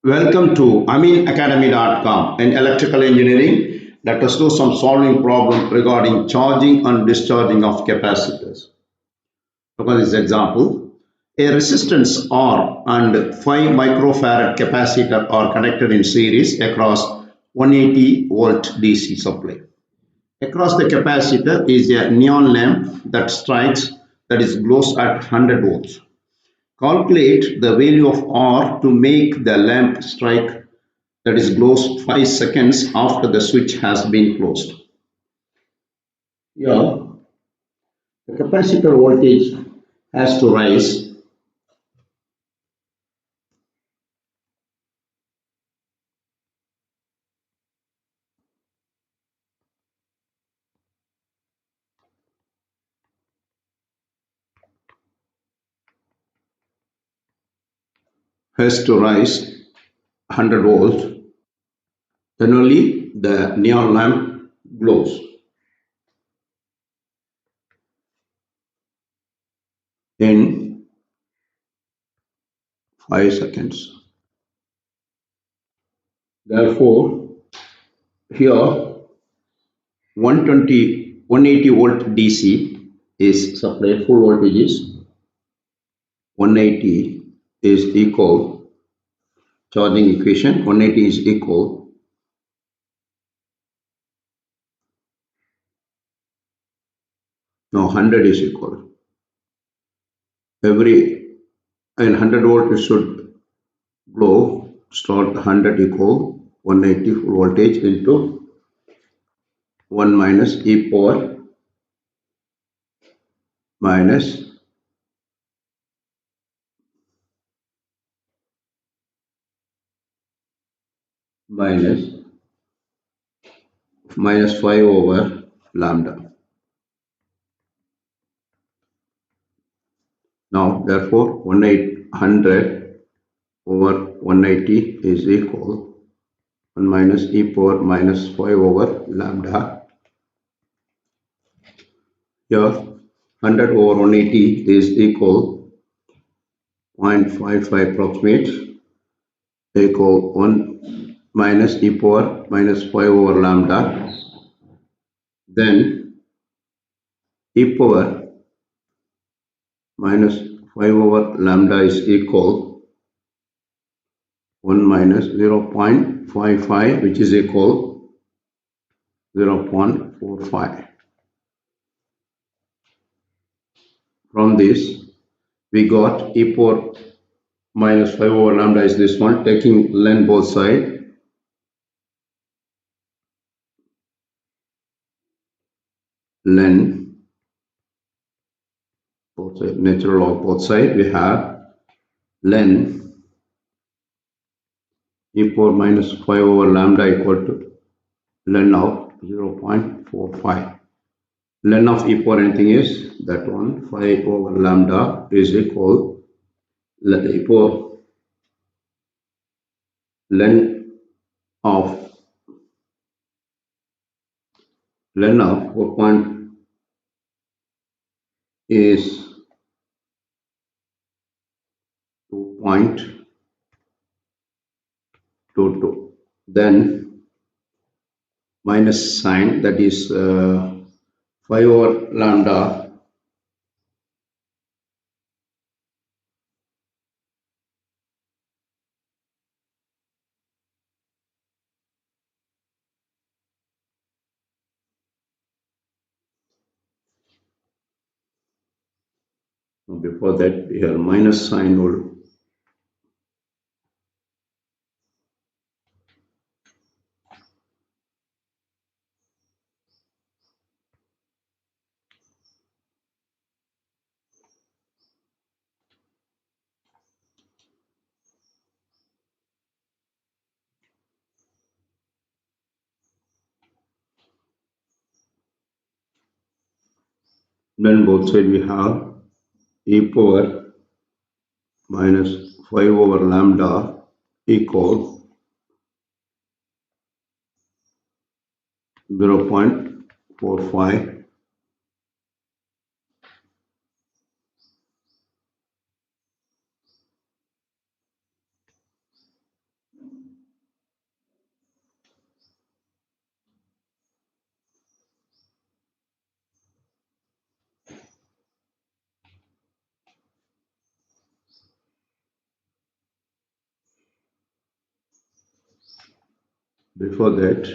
Welcome to aminacademy.com in electrical engineering. Let us do some solving problem regarding charging and discharging of capacitors. Look at this example. A resistance R and 5 microfarad capacitor are connected in series across 180 volt DC supply. Across the capacitor is a neon lamp that strikes, that is glows at 100 volts. Calculate the value of R to make the lamp strike, that is glows 5 seconds after the switch has been closed. Here, the capacitor voltage has to rise has to rise 100 volts, then only the neon lamp glows. In 5 seconds. Therefore, here 180 volt DC is supplied, full voltage is 180 is equal, charging equation 180 is equal no 100 is equal, every in 100 volt it should glow, start 100 equal 180 full voltage into 1 minus e power minus minus 5 over lambda. Now therefore 100 over 180 is equal 1 minus e power minus 5 over lambda. Here 100 over 180 is equal 0.55 approximate, equal 1 minus e power minus 5 over lambda. Then e power minus 5 over lambda is equal 1 minus 0.55, which is equal 0.45. From this we got e power minus 5 over lambda is this one, taking len both side, len both side, natural log both side, we have len e power minus 5 over lambda equal to len of 0.45. Len of e power anything is that one, 5 over lambda is equal e power len of 4 point is 2.22. Then minus sign, that is 5 over lambda before that here minus sign will then both side we have e power minus 5 over lambda equal 0.45. Before that,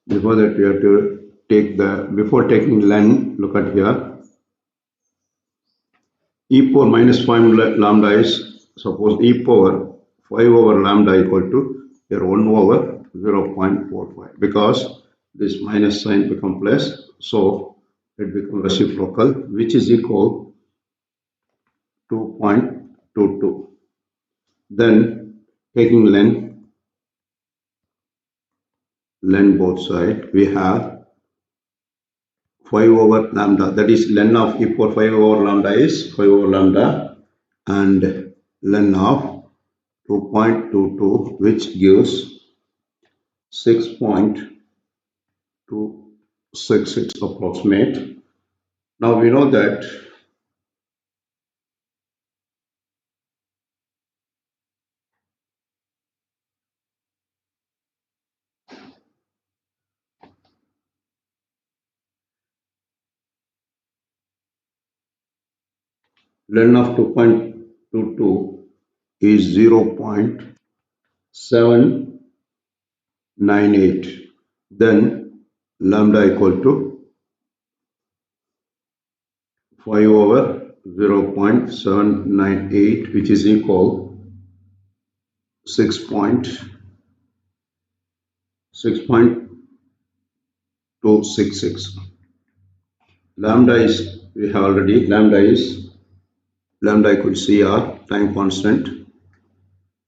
we have to take the, before taking len, look at here, e power minus 5 lambda is, suppose e power 5 over lambda equal to here 1 over 0.45, because this minus sign become plus, so it becomes reciprocal, which is equal 2.22. Then taking len both side, we have 5 over lambda, that is len of e power 5 over lambda is 5 over lambda, and len of 2.22, which gives 6.266 approximate. Now we know that len of 2.22 is 0.798. Then lambda equal to 5 over 0.798, which is equal 6.266. Lambda is, we have already, lambda equal to CR, time constant,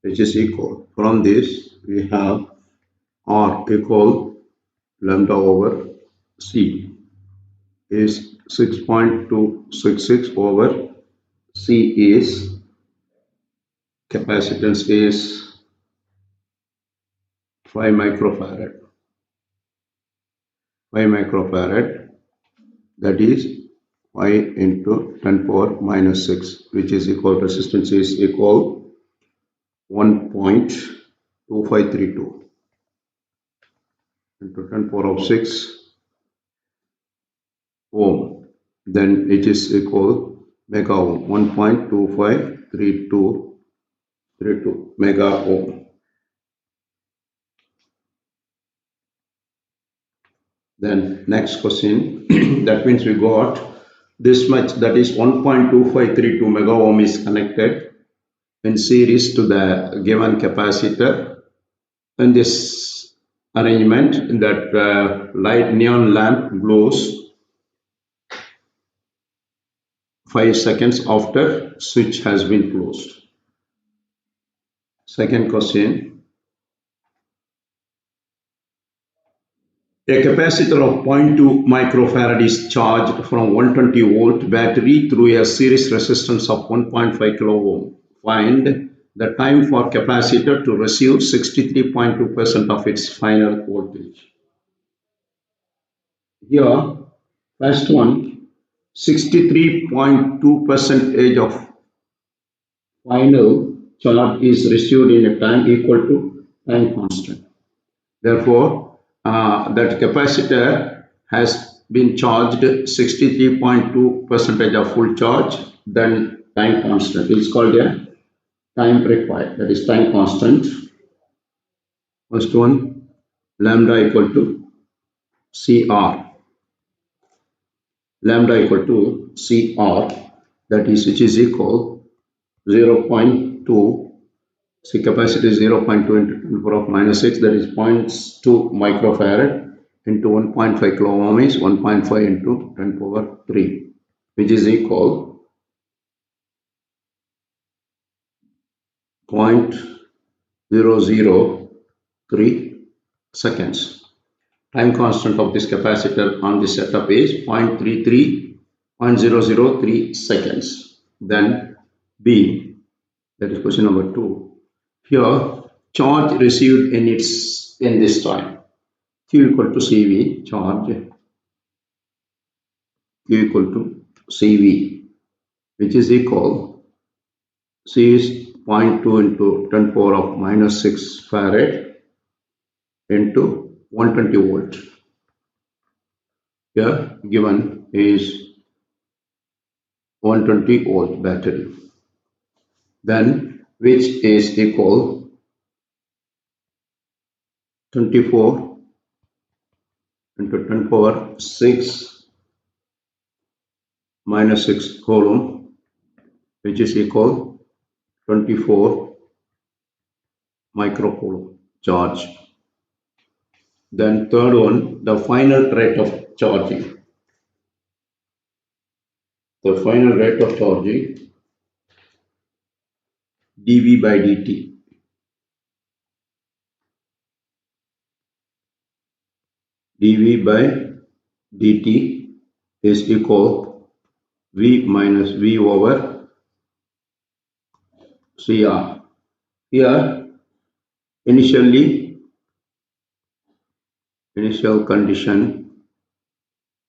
which is equal, from this we have R equal lambda over C is 6.266 over C is capacitance is 5 microfarad. 5 microfarad, that is 5 into 10 power minus 6, which is equal, resistance is equal 1.2532 into 10 power of 6 ohm. Then it is equal mega ohm, 1.2532 mega ohm. Then next question, that means we got this much, that is 1.2532 mega ohm is connected in series to the given capacitor. In this arrangement, that light neon lamp glows 5 seconds after switch has been closed. Second question, a capacitor of 0.2 microfarad is charged from 120 volt battery through a series resistance of 1.5 kilo ohm. Find the time for capacitor to receive 63.2% of its final voltage. Here, first one, 63.2% of final charge is received in a time equal to time constant. Therefore, that capacitor has been charged 63.2% of full charge, then time constant. It's called a time required, that is time constant. First one, lambda equal to CR. Lambda equal to CR, that is, which is equal 0.2. See, capacity is 0.2 into 10 to the power of minus 6, that is 0.2 microfarad into 1.5 kilo ohm is 1.5 into 10 power 3, which is equal 0.003 seconds. Time constant of this capacitor on this setup is 0.003 seconds. Then B, that is question number 2. Here, charge received in this time, Q equal to CV, charge Q equal to CV, which is equal, C is 0.2 into 10 power of minus 6 farad into 120 volt. Here given is 120 volt battery. Then which is equal 24 into 10 power 6 minus 6 coulomb, which is equal 24 microcoulomb charge. Then third one, the final rate of charging. The final rate of charging dV by dt. dV by dt is equal V minus V over CR. Here initial condition,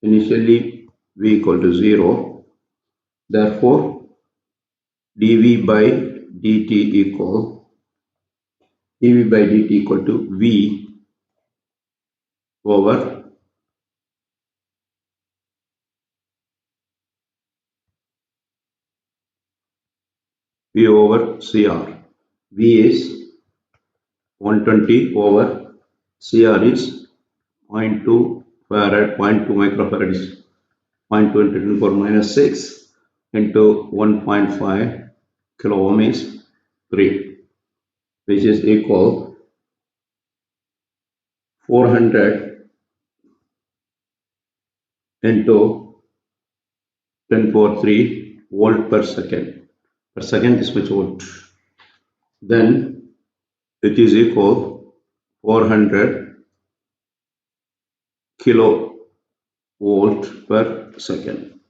initially V equal to 0. Therefore, dV by dt equal to V over CR. V is 120 over CR is 0.2 farad, 0.2 microfarad is 0.2 into 10 power minus 6 into 1.5 kilo ohm is 3, which is equal 400 into 10 power 3 volt per second. Per second is much volt. Then it is equal 400 kilo volt per second.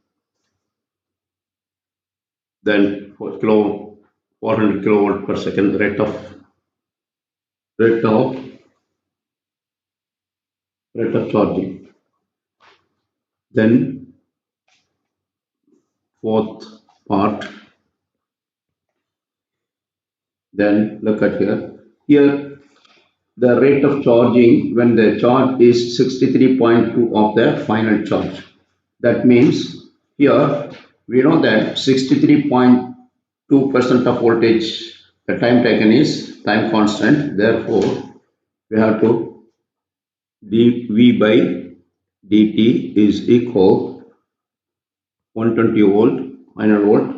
Then 400 kilovolt per second rate of charging. Then fourth part. Then look at here. Here the rate of charging when the charge is 63.2 of the final charge. That means here we know that 63.2% of voltage, the time taken is time constant. Therefore, we have to dV by dt is equal 120 volt final volt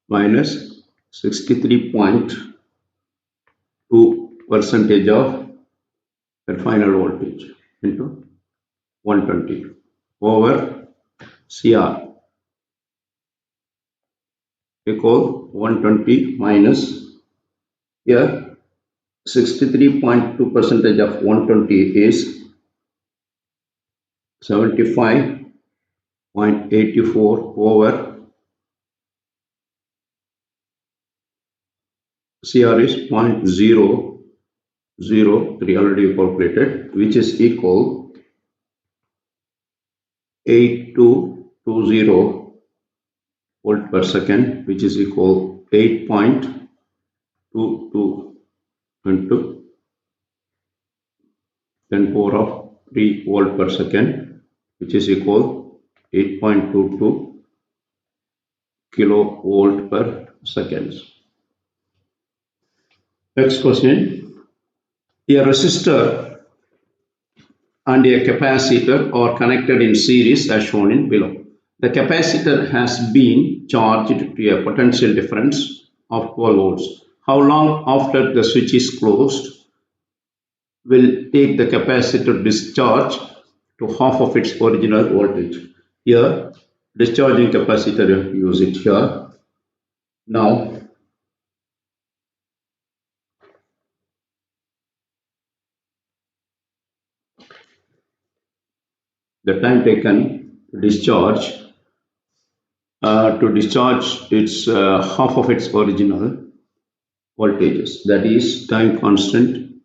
minus 63.2 percentage of the final voltage into 120 over CR equal 120 minus here 63.2 percentage of 120 is 75.84 over CR is 0.003 already calculated, which is equal 8220 volt per second, which is equal 8.22 into 10 power of 3 volt per second, which is equal 8.22 kilovolt per second. Next question. A resistor and a capacitor are connected in series as shown in below. The capacitor has been charged to a potential difference of 12 volts. How long after the switch is closed will take the capacitor discharge to half of its original voltage? Here, discharging capacitor, you have to use it here. Now, the time taken to discharge its half of its original voltages, that is time constant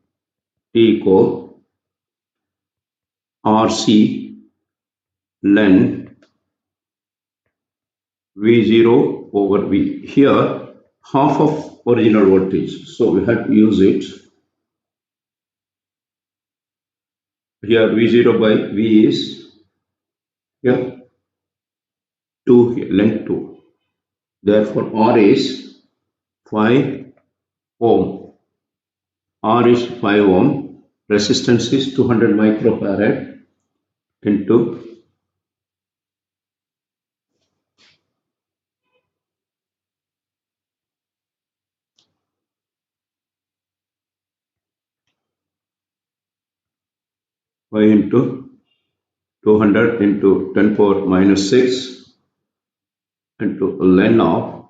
T equal RC ln V0 over V. Here half of original voltage, so we have to use it. Here V0 by V is here 2 here, length 2. Therefore R is 5 ohm. R is 5 ohm. Resistance is 200 microfarad into 5 into 200 into 10 power minus 6 into ln of,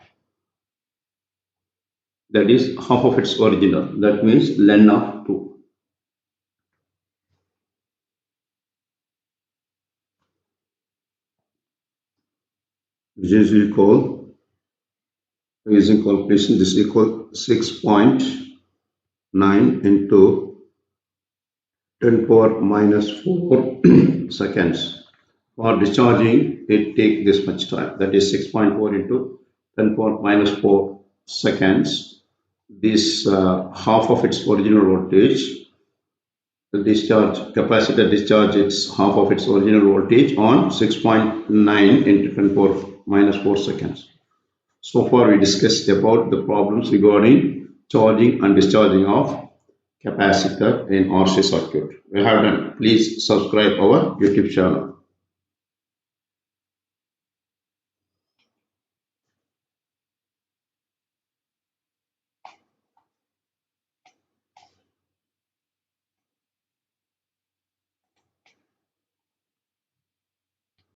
that is half of its original, that means ln of 2. This is equal, using calculation, this is equal 6.9 into 10 power minus 4 seconds. For discharging, it takes this much time, that is 6.4 into 10 power minus 4 seconds. This half of its original voltage, the discharge capacitor discharge its half of its original voltage on 6.9 into 10 power minus 4 seconds. So far we discussed about the problems regarding charging and discharging of capacitor in RC circuit. We have done. Please subscribe our YouTube channel.